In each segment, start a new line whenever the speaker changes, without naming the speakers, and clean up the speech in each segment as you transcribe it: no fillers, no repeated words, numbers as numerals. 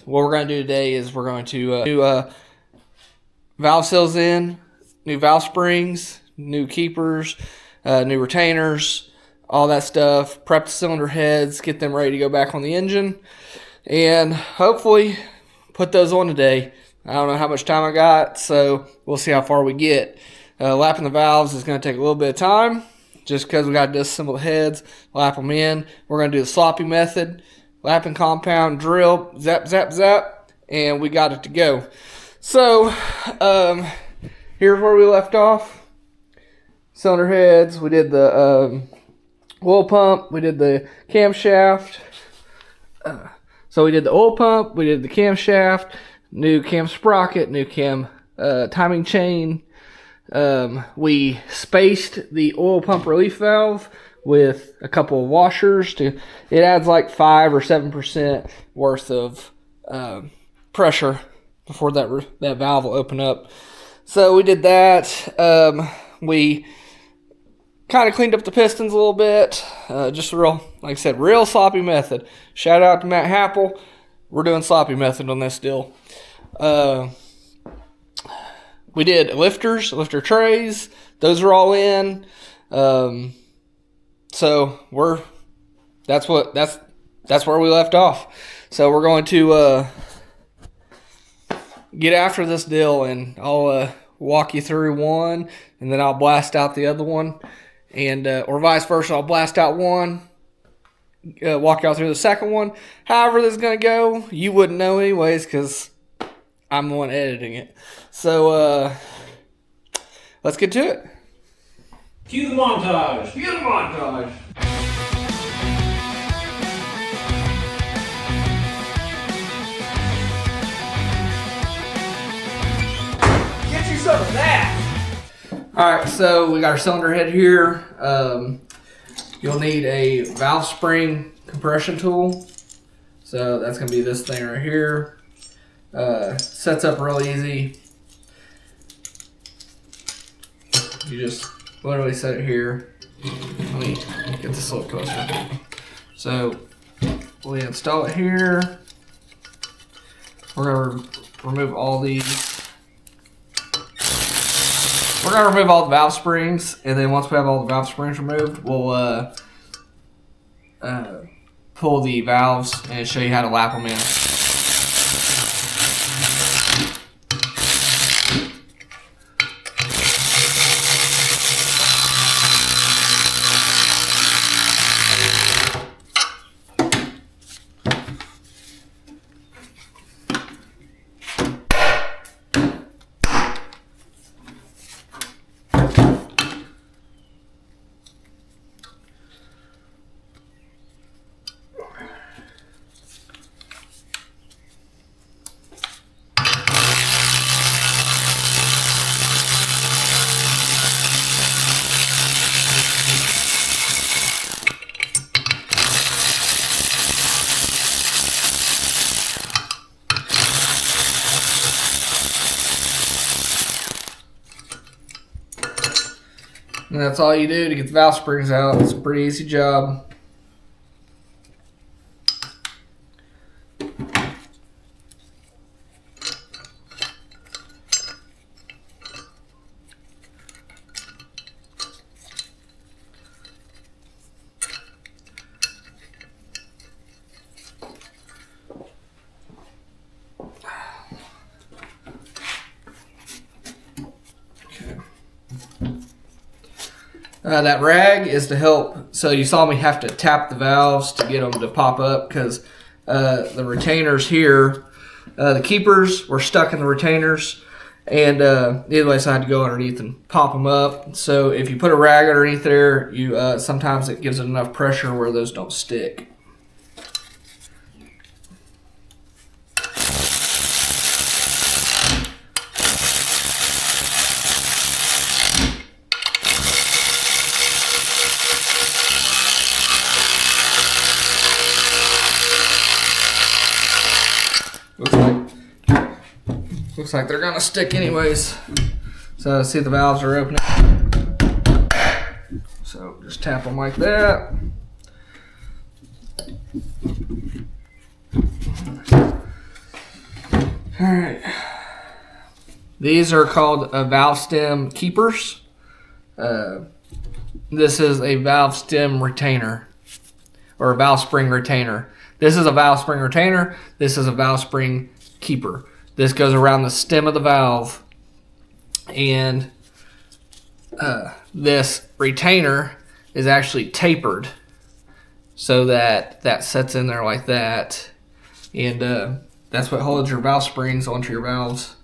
What we're going to do today is we're going to do valve seals in, new valve springs, new keepers, new retainers, all that stuff, prep the cylinder heads, get them ready to go back on the engine, and hopefully put those on today. I don't know how much time I got, so we'll see how far we get. Lapping the valves is going to take a little bit of time, just because we got to disassemble the heads, lap them in. We're going to do the sloppy method, lapping compound, drill, zap, zap, zap, and we got it to go. So, here's where we left off. Cylinder heads, we did the oil pump, we did the camshaft. So we did the oil pump, we did the camshaft, new cam sprocket, new cam timing chain. We spaced the oil pump relief valve with a couple of washers. It adds like 5 or 7% worth of pressure before that valve will open up. So we did that. We kind of cleaned up the pistons a little bit. Just real, like I said, real sloppy method. Shout out to Matt Happel. We're doing sloppy method on this deal. We did lifters, lifter trays. Those are all in. So that's where we left off. So we're going to get after this deal, and I'll walk you through one, and then I'll blast out the other one, and or vice versa. I'll blast out one, walk y'all through the second one. However this is gonna go, you wouldn't know anyways, because I'm the one editing it. So let's get to it.
Cue the montage.
Cue the montage.
Get you some of that.
Alright, so we got our cylinder head here. You'll need a valve spring compression tool. So that's going to be this thing right here. Sets up real easy. You just literally set it here. Let me get this a little closer. So we install it here. We're going to remove all these. We're going to remove all the valve springs, and then once we have all the valve springs removed, we'll pull the valves and show you how to lap them in. And that's all you do to get the valve springs out. It's a pretty easy job. That rag is to help. So you saw me have to tap the valves to get them to pop up, because the retainers here, the keepers were stuck in the retainers, and either way, so I had to go underneath and pop them up. So if you put a rag underneath there, you sometimes it gives it enough pressure where those don't stick. Looks like they're gonna stick anyways. So see, the valves are opening. So just tap them like that. Alright. These are called valve stem keepers. This is a valve stem retainer, or a valve spring retainer. This is a valve spring retainer. This is a valve spring keeper. This goes around the stem of the valve, and this retainer is actually tapered so that that sets in there like that, and that's what holds your valve springs onto your valves.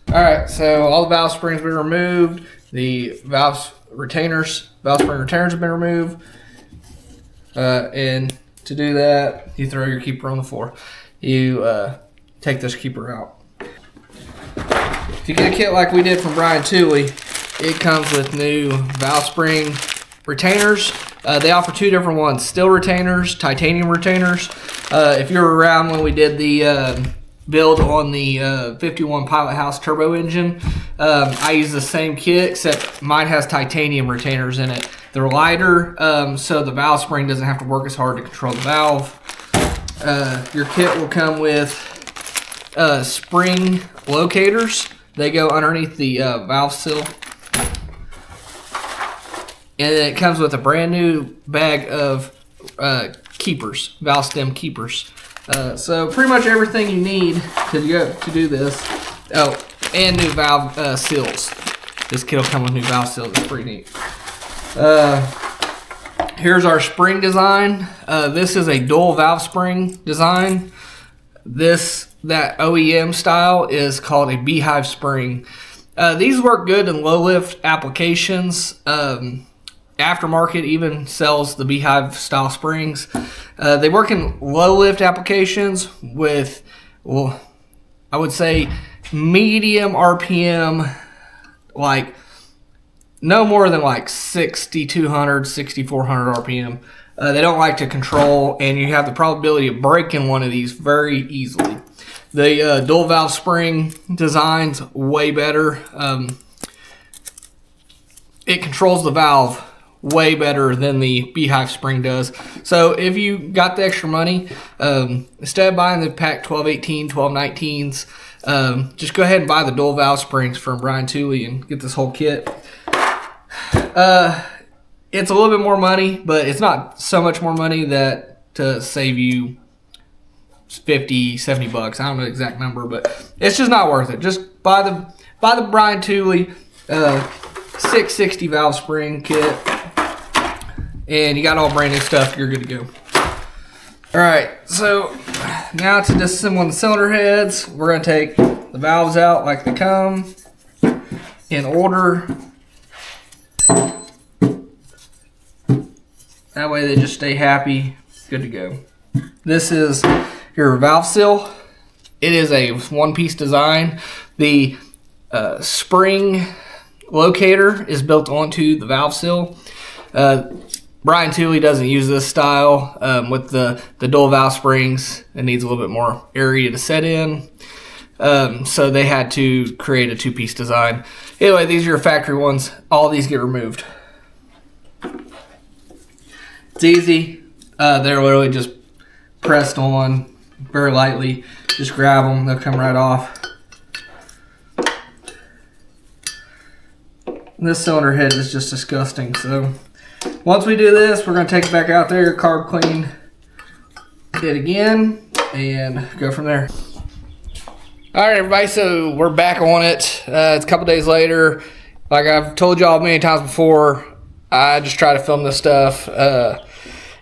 Alright, so all the valve springs have been removed. The valve spring retainers have been removed. And to do that, you throw your keeper on the floor. You take this keeper out. If you get a kit like we did from Brian Tooley, it comes with new valve spring retainers. They offer two different ones: steel retainers, titanium retainers. If you were around when we did the build on the 51 Pilot House turbo engine, I use the same kit, except mine has titanium retainers in it. They're lighter, so the valve spring doesn't have to work as hard to control the valve. Your kit will come with spring locators. They go underneath the valve seal. And then it comes with a brand new bag of keepers, valve stem keepers. So pretty much everything you need to do this. Oh, and new valve seals. This kit will come with new valve seals. It's pretty neat. Here's our spring design. This is a dual valve spring design. That OEM style is called a beehive spring. These work good in low lift applications. Aftermarket even sells the beehive style springs. They work in low lift applications with, well, I would say medium RPM, like no more than like 6,200, 6,400 RPM. They don't like to control, and you have the probability of breaking one of these very easily. The dual valve spring design's way better. It controls the valve way better than the beehive spring does. So if you got the extra money, instead of buying the pack 1218, 1219s, just go ahead and buy the dual valve springs from Brian Tooley and get this whole kit. It's a little bit more money, but it's not so much more money that to save you 50, 70 bucks. I don't know the exact number, but it's just not worth it. Just buy the Brian Tooley 660 valve spring kit, and you got all brand new stuff. You're good to go. All right, so now to disassembling the cylinder heads, we're going to take the valves out like they come in order. That way they just stay happy, good to go. This is your valve seal. It is a one-piece design. The spring locator is built onto the valve seal. Brian Tooley doesn't use this style with the dual valve springs. It needs a little bit more area to set in. So they had to create a two-piece design. Anyway, these are your factory ones. All these get removed. It's easy. They're literally just pressed on very lightly. Just grab them, they'll come right off. This cylinder head is just disgusting. So once we do this, we're going to take it back out there, carb clean it again, and go from there. All right, everybody, so we're back on it. It's a couple days later. Like I've told y'all many times before, I just try to film this stuff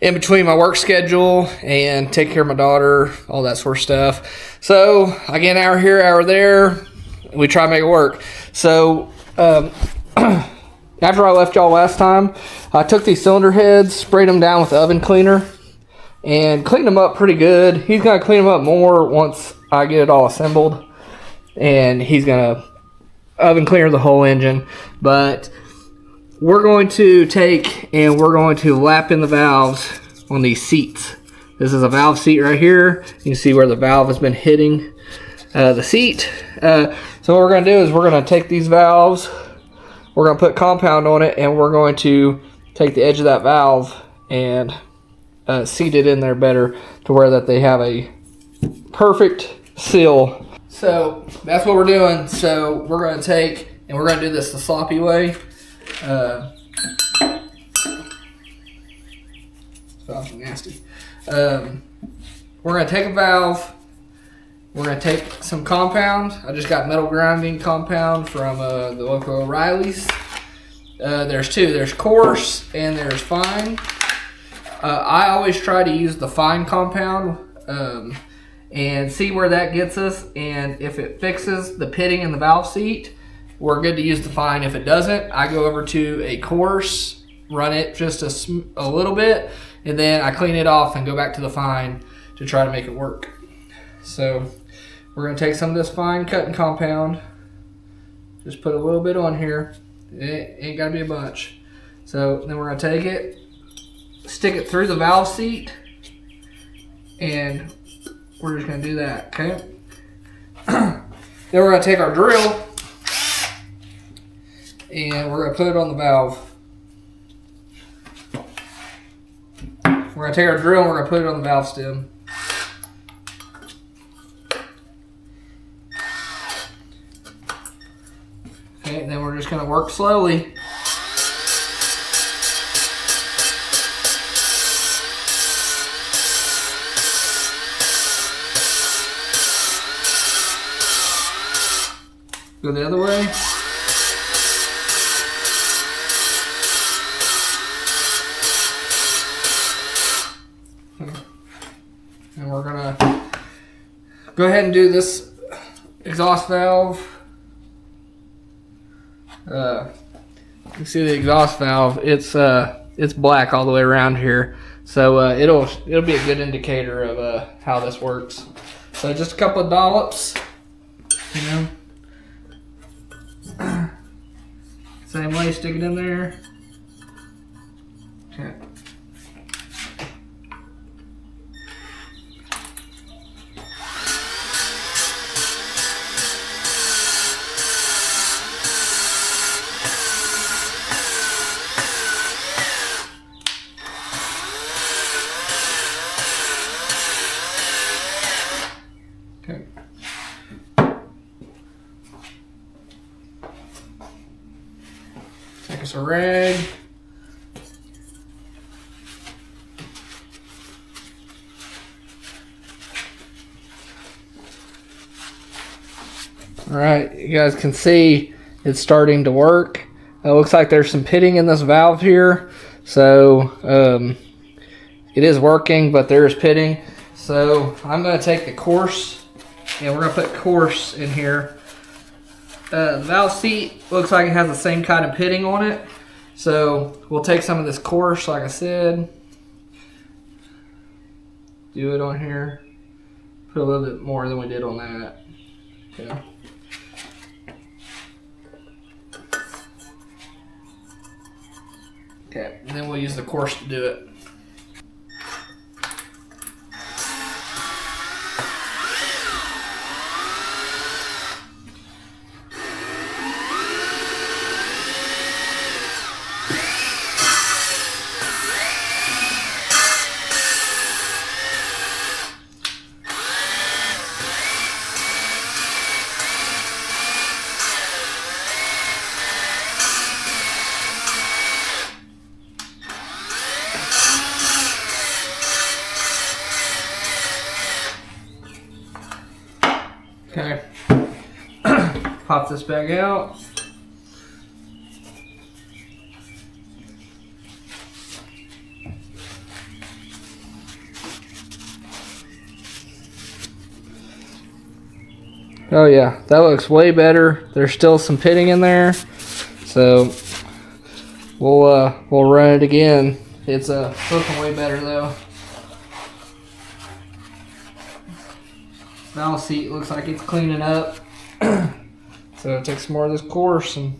in between my work schedule and take care of my daughter, all that sort of stuff. So I get an hour here, hour there. We try to make it work. So after I left y'all last time, I took these cylinder heads, sprayed them down with oven cleaner, and cleaned them up pretty good. He's going to clean them up more once I get it all assembled, and he's going to oven cleaner the whole engine. But we're going to take and we're going to lap in the valves on these seats. This is a valve seat right here. You can see where the valve has been hitting the seat. So what we're going to do is we're going to take these valves, we're going to put compound on it, and we're going to take the edge of that valve and seat it in there better to where that they have a perfect seal. So that's what we're doing. So we're going to take, and we're going to do this the sloppy way. Valve's nasty. We're going to take a valve. We're going to take some compound. I just got metal grinding compound from the local O'Reilly's. There's two. There's coarse and there's fine. I always try to use the fine compound and see where that gets us. And if it fixes the pitting in the valve seat, we're good to use the fine. If it doesn't, I go over to a coarse, run it just a little bit, and then I clean it off and go back to the fine to try to make it work. So we're going to take some of this fine cutting compound, just put a little bit on here. It ain't got to be a bunch. So then we're going to take it, stick it through the valve seat, and we're just going to do that, okay? Then we're going to take our drill, and we're going to put it on the valve. We're going to take our drill and we're going to put it on the valve stem. Okay, and then we're just going to work slowly. Go the other way. And we're gonna go ahead and do this exhaust valve. You see the exhaust valve? It's black all the way around here, so it'll be a good indicator of how this works. So just a couple of dollops, you know. Same way, stick it in there. Okay. Okay. Take us a rag. All right, you guys can see it's starting to work. It looks like there's some pitting in this valve here, so it is working, but there is pitting. So I'm going to take the coarse, and we're going to put coarse in here. The valve seat looks like it has the same kind of pitting on it, so we'll take some of this coarse, like I said, do it on here, put a little bit more than we did on that. Okay. Okay, and then we'll use the coarse to do it. Okay, pop this back out. Oh yeah, that looks way better. There's still some pitting in there, so we'll run it again. It's looking way better though. Valve seat looks like it's cleaning up. So take some more of this coarse and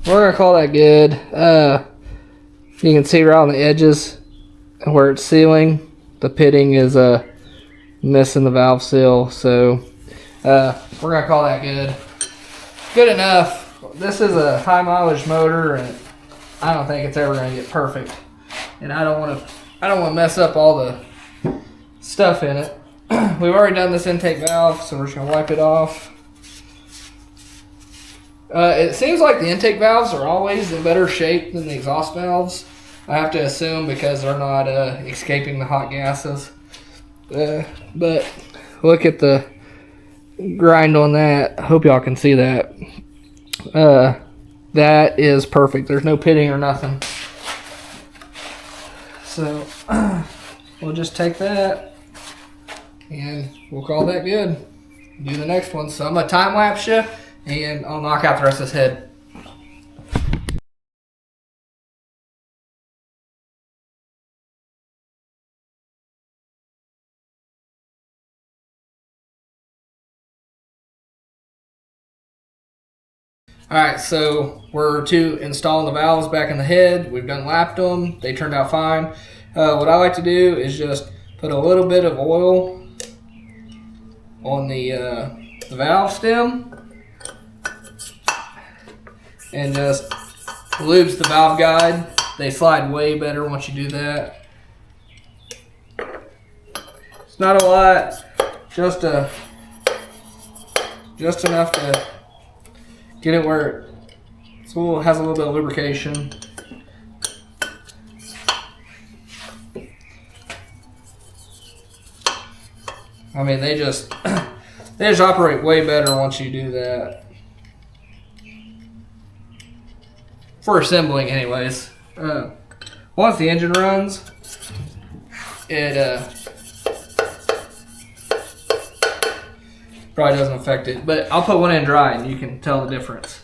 we're gonna call that good. You can see right on the edges where it's sealing, the pitting is missing the valve seal, so we're gonna call that good. Good enough. This is a high mileage motor, and I don't think it's ever gonna get perfect, and I don't want to mess up all the stuff in it. We've already done this intake valve, so we're just gonna wipe it off. It seems like the intake valves are always in better shape than the exhaust valves. I have to assume because they're not escaping the hot gases. But look at the grind on that. I hope y'all can see that. That is perfect. There's no pitting or nothing. So we'll just take that and we'll call that good. Do the next one. So I'm gonna time lapse you and I'll knock out the rest of this head. Alright, so we're to installing the valves back in the head. We've done lapped them. They turned out fine. What I like to do is just put a little bit of oil on the valve stem and just lubes the valve guide. They slide way better once you do that. It's not a lot, just enough to get it where it has a little bit of lubrication. I mean, they just operate way better once you do that. For assembling, anyways. Once the engine runs, it probably doesn't affect it, but I'll put one in dry and you can tell the difference.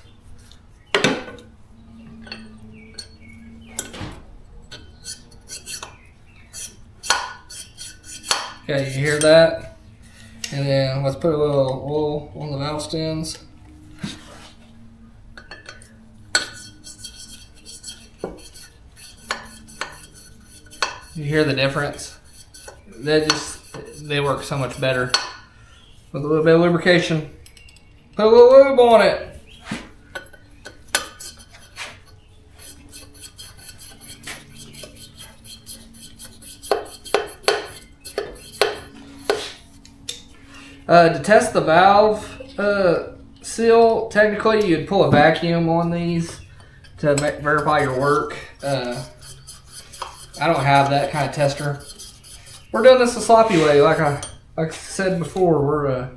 Okay, you hear that? And then let's put a little oil on the valve stems. You hear the difference? They work so much better. With a little bit of lubrication. Put a little lube on it. To test the valve seal, technically you'd pull a vacuum on these to verify your work. I don't have that kind of tester. We're doing this the sloppy way, like I said before.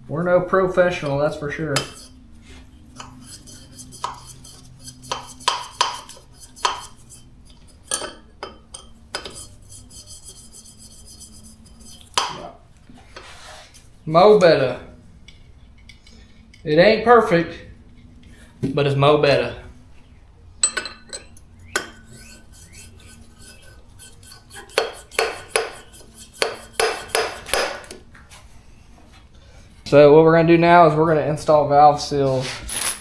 We're no professional, that's for sure. Mo better. It ain't perfect, but it's mo better. So what we're going to do now is we're going to install valve seals.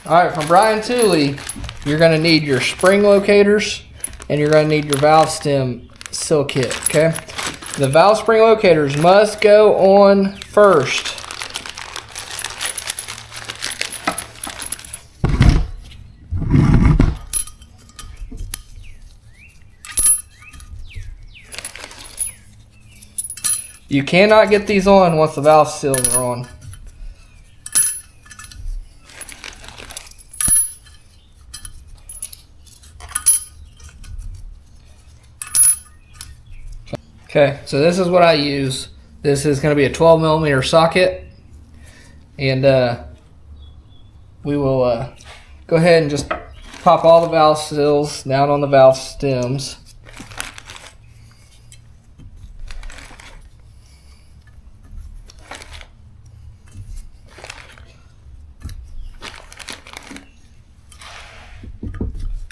Alright, from Brian Tooley, you're going to need your spring locators and you're going to need your valve stem seal kit, okay? The valve spring locators must go on first. You cannot get these on once the valve seals are on. Okay, so this is what I use. This is going to be a 12mm socket, and we will go ahead and just pop all the valve seals down on the valve stems.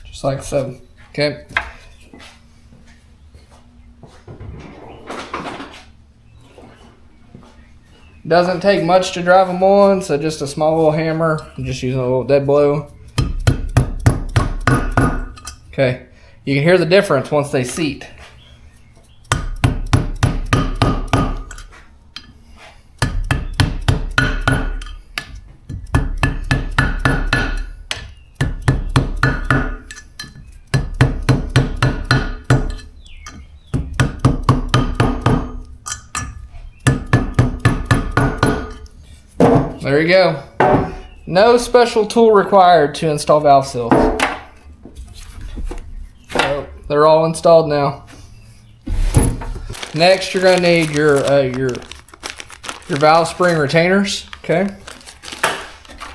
Just like so, okay? Doesn't take much to drive them on, so just a small little hammer. I'm just using a little dead blow. Okay, you can hear the difference once they seat. there you go. No special tool required to install valve seals. So they're all installed now. Next, you're gonna need your valve spring retainers. Okay.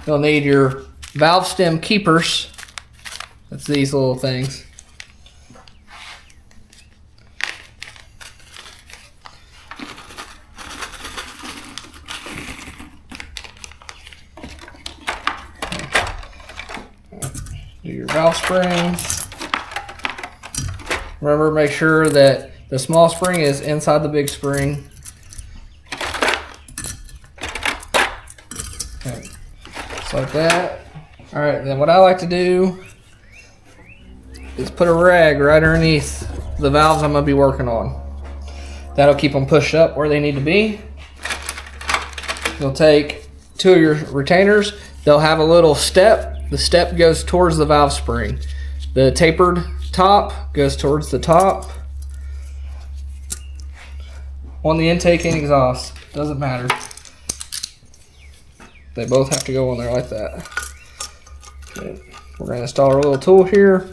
You'll need your valve stem keepers. That's these little things. Do your valve springs. Remember, make sure that the small spring is inside the big spring. Okay. Just like that. All right, then what I like to do is put a rag right underneath the valves I'm gonna be working on. That'll keep them pushed up where they need to be. You'll take 2 of your retainers. They'll have a little step. The step goes towards the valve spring. The tapered top goes towards the top. On the intake and exhaust, doesn't matter. They both have to go on there like that. Okay. We're going to install our little tool here.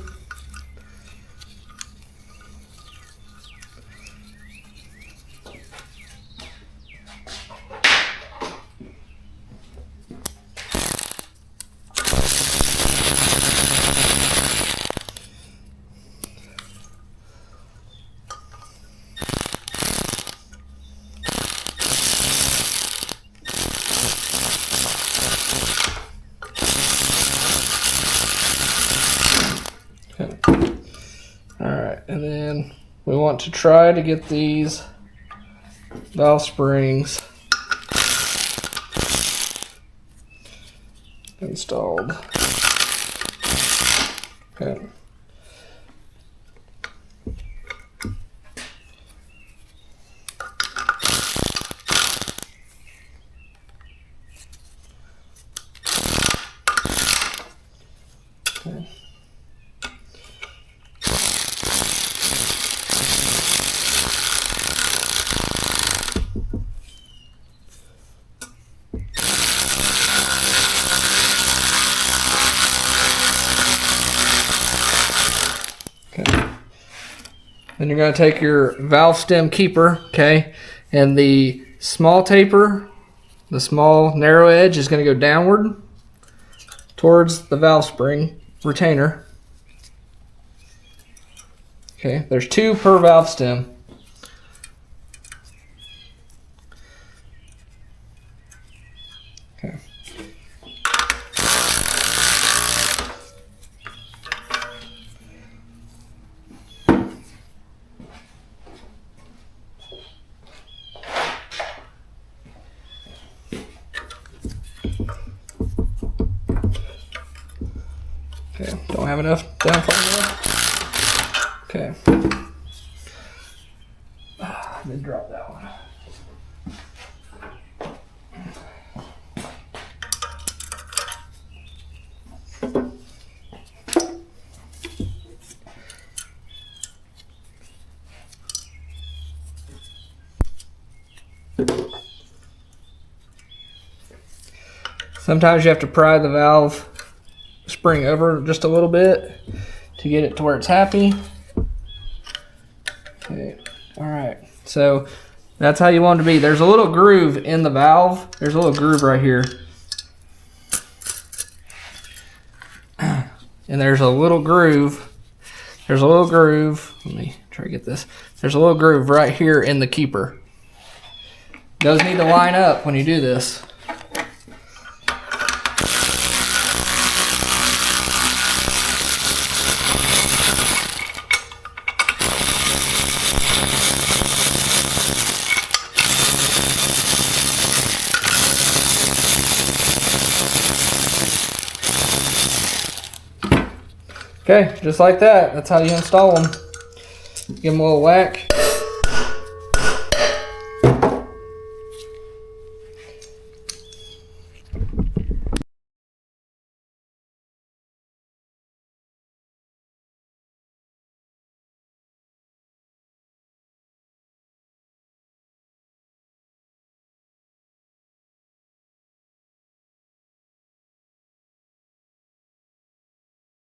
Alright, and then we want to try to get these valve springs installed. Okay. Okay. Then you're going to take your valve stem keeper, okay, and the small taper, the small narrow edge is going to go downward towards the valve spring retainer. Okay, there's 2 per valve stem. Okay. Okay, don't have enough down far enough. Okay. I did drop that one. Sometimes you have to pry the valve spring over just a little bit to get it to where it's happy. Okay, all right, so that's how you want it to be. There's a little groove in the valve. There's a little groove right here. And there's a little groove. There's a little groove. Let me try to get this. There's a little groove right here in the keeper. Those need to line up when you do this. Okay, just like that. That's how you install them. Give them a little whack.